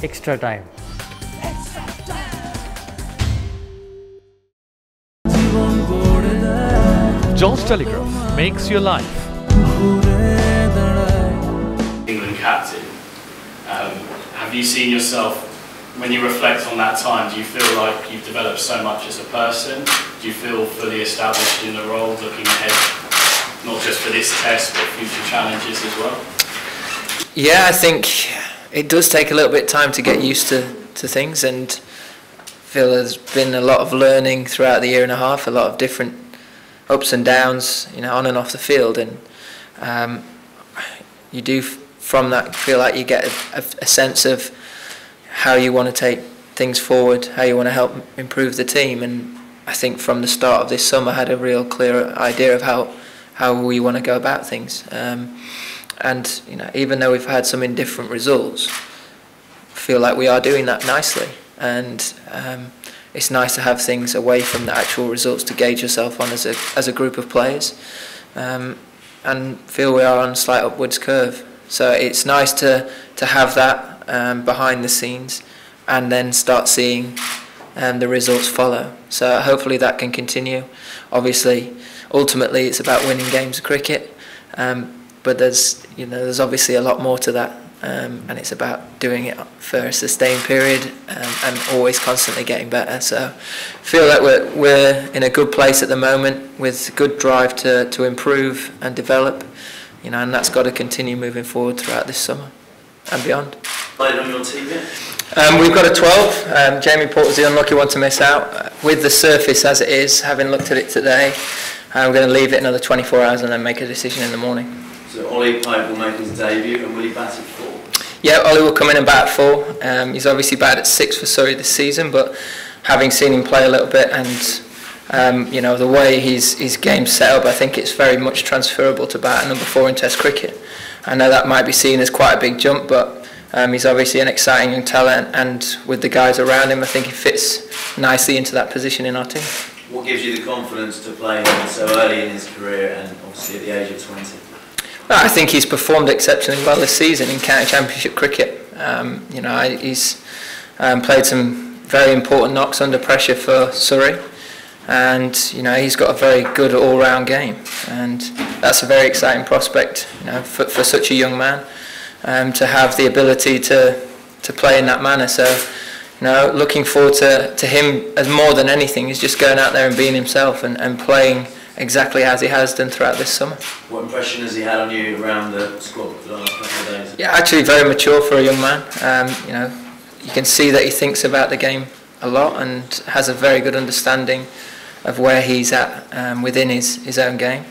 Extra time. John's Telegraph makes your life. England captain, have you seen yourself, when you reflect on that time, do you feel like you've developed so much as a person? Do you feel fully established in the role, looking ahead, not just for this test, but future challenges as well? Yeah, I think it does take a little bit of time to get used to things, and I feel there's been a lot of learning throughout the year and a half, a lot of different ups and downs, you know, on and off the field, and you do from that feel like you get a sense of how you want to take things forward, how you want to help improve the team. And I think from the start of this summer I had a real clear idea of how we want to go about things. And you know, even though we've had some indifferent results, I feel like we are doing that nicely. And it's nice to have things away from the actual results to gauge yourself on as a group of players, and feel we are on a slight upwards curve. So it's nice to have that behind the scenes, and then start seeing the results follow. So hopefully that can continue. Obviously, ultimately it's about winning games of cricket, but there's obviously a lot more to that. And it's about doing it for a sustained period, and always constantly getting better. So I feel that we're in a good place at the moment, with good drive to improve and develop, you know, and that's got to continue moving forward throughout this summer and beyond. Played on your team yet? We've got a 12. Jamie Porter's the unlucky one to miss out. With the surface as it is, having looked at it today, we're going to leave it another 24 hours and then make a decision in the morning. So Ollie Pipe will make his debut, and will he bat at 4? Yeah, Ollie will come in and bat at 4. He's obviously batted at 6 for Surrey this season, but having seen him play a little bit, and you know, the way his game's set up, I think it's very much transferable to bat at number 4 in Test cricket. I know that might be seen as quite a big jump, but he's obviously an exciting young talent, and with the guys around him, I think he fits nicely into that position in our team. What gives you the confidence to play him so early in his career, and obviously at the age of 20? I think he's performed exceptionally well this season in county championship cricket. You know, he's played some very important knocks under pressure for Surrey, and you know, he's got a very good all-round game, and that's a very exciting prospect, you know, for such a young man, to have the ability to play in that manner. So, you know, looking forward to him as more than anything. He's just going out there and being himself and playing exactly as he has done throughout this summer. What impression has he had on you around the squad for the last couple of days? Yeah, actually very mature for a young man. You know, you can see that he thinks about the game a lot and has a very good understanding of where he's at within his own game,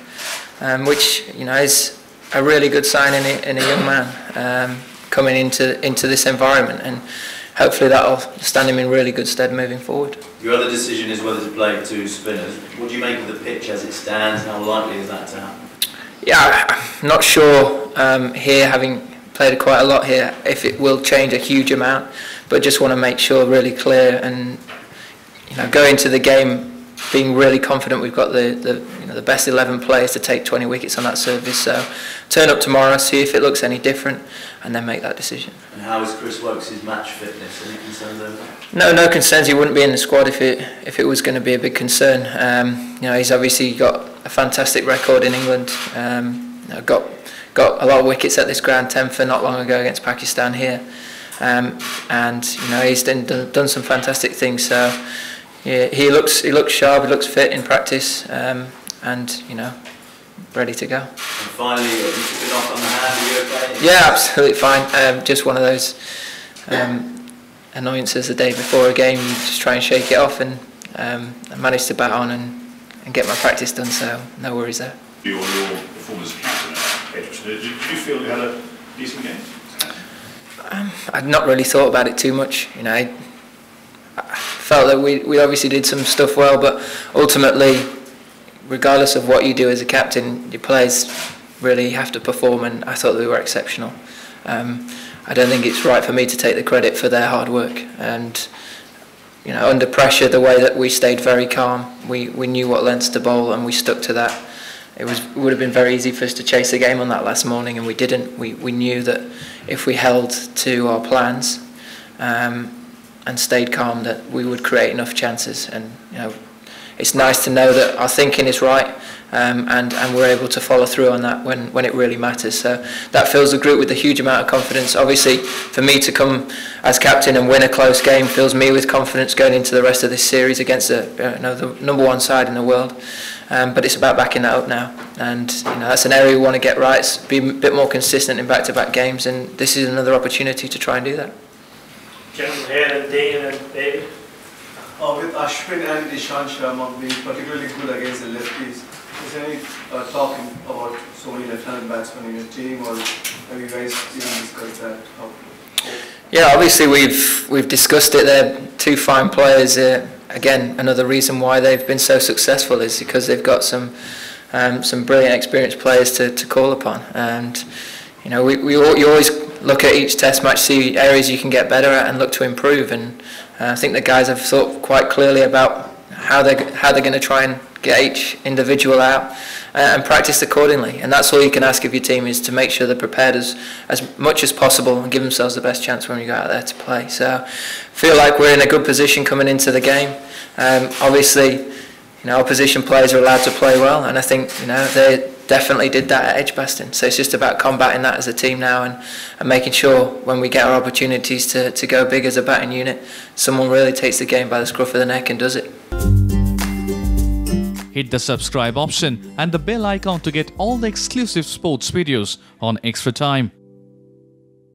which, you know, is a really good sign in a young man coming into this environment, and hopefully that'll stand him in really good stead moving forward. Your other decision is whether to play 2 spinners. What do you make of the pitch as it stands? How likely is that to happen? Yeah, I'm not sure here, having played quite a lot here, if it will change a huge amount, but just want to make sure really clear, and you know, go into the game being really confident we've got the best 11 players to take 20 wickets on that service. So turn up tomorrow, see if it looks any different, and then make that decision. And how is Chris Wokes' match fitness? Any concerns over that? No concerns. He wouldn't be in the squad if it was going to be a big concern. You know, he's obviously got a fantastic record in England. You know, got a lot of wickets at this ground, 10 for not long ago against Pakistan here, and you know, he's done some fantastic things. So yeah, he looks sharp, he looks fit in practice, and you know, ready to go. And finally, you took it off on the hand. Are you okay? Yeah, absolutely fine. Just one of those annoyances the day before a game. You just try and shake it off, and I managed to bat on and get my practice done. So no worries there. On your performance as captain, did you feel you had a decent game? I'd not really thought about it too much. You know, I felt that we obviously did some stuff well, but ultimately, regardless of what you do as a captain, your players really have to perform, and I thought they were exceptional. I don't think it's right for me to take the credit for their hard work, and you know, under pressure, the way that we stayed very calm, we knew what lengths to bowl, and we stuck to that. It would have been very easy for us to chase the game on that last morning, and we didn't. We knew that if we held to our plans, and stayed calm that we would create enough chances. And it's nice to know that our thinking is right, and we're able to follow through on that when it really matters. So that fills the group with a huge amount of confidence. Obviously, for me to come as captain and win a close game fills me with confidence going into the rest of this series against the #1 side in the world. But it's about backing that up now, and that's an area we want to get right. Be a bit more consistent in back-to-back games, and this is another opportunity to try and do that. Gentlemen here, and Dean and David. With Ashwin and Ishan Sharma being particularly good against the lefties, is there any talking about so many left-handed batsmen in your team, or have you guys even discussed that? Yeah, obviously we've discussed it. They're two fine players. Again, another reason why they've been so successful is because they've got some brilliant, experienced players to call upon. And you always look at each test match, see areas you can get better at, and look to improve. And I think the guys have thought quite clearly about how they're going to try and get each individual out and practice accordingly. And that's all you can ask of your team, is to make sure they're prepared as much as possible and give themselves the best chance when we go out there to play. So I feel like we're in a good position coming into the game. Obviously, opposition players are allowed to play well, and I think they definitely did that at Edgbaston. So it's just about combating that as a team now, and making sure when we get our opportunities to go big as a batting unit, someone really takes the game by the scruff of the neck and does it. Hit the subscribe option and the bell icon to get all the exclusive sports videos on Extra Time.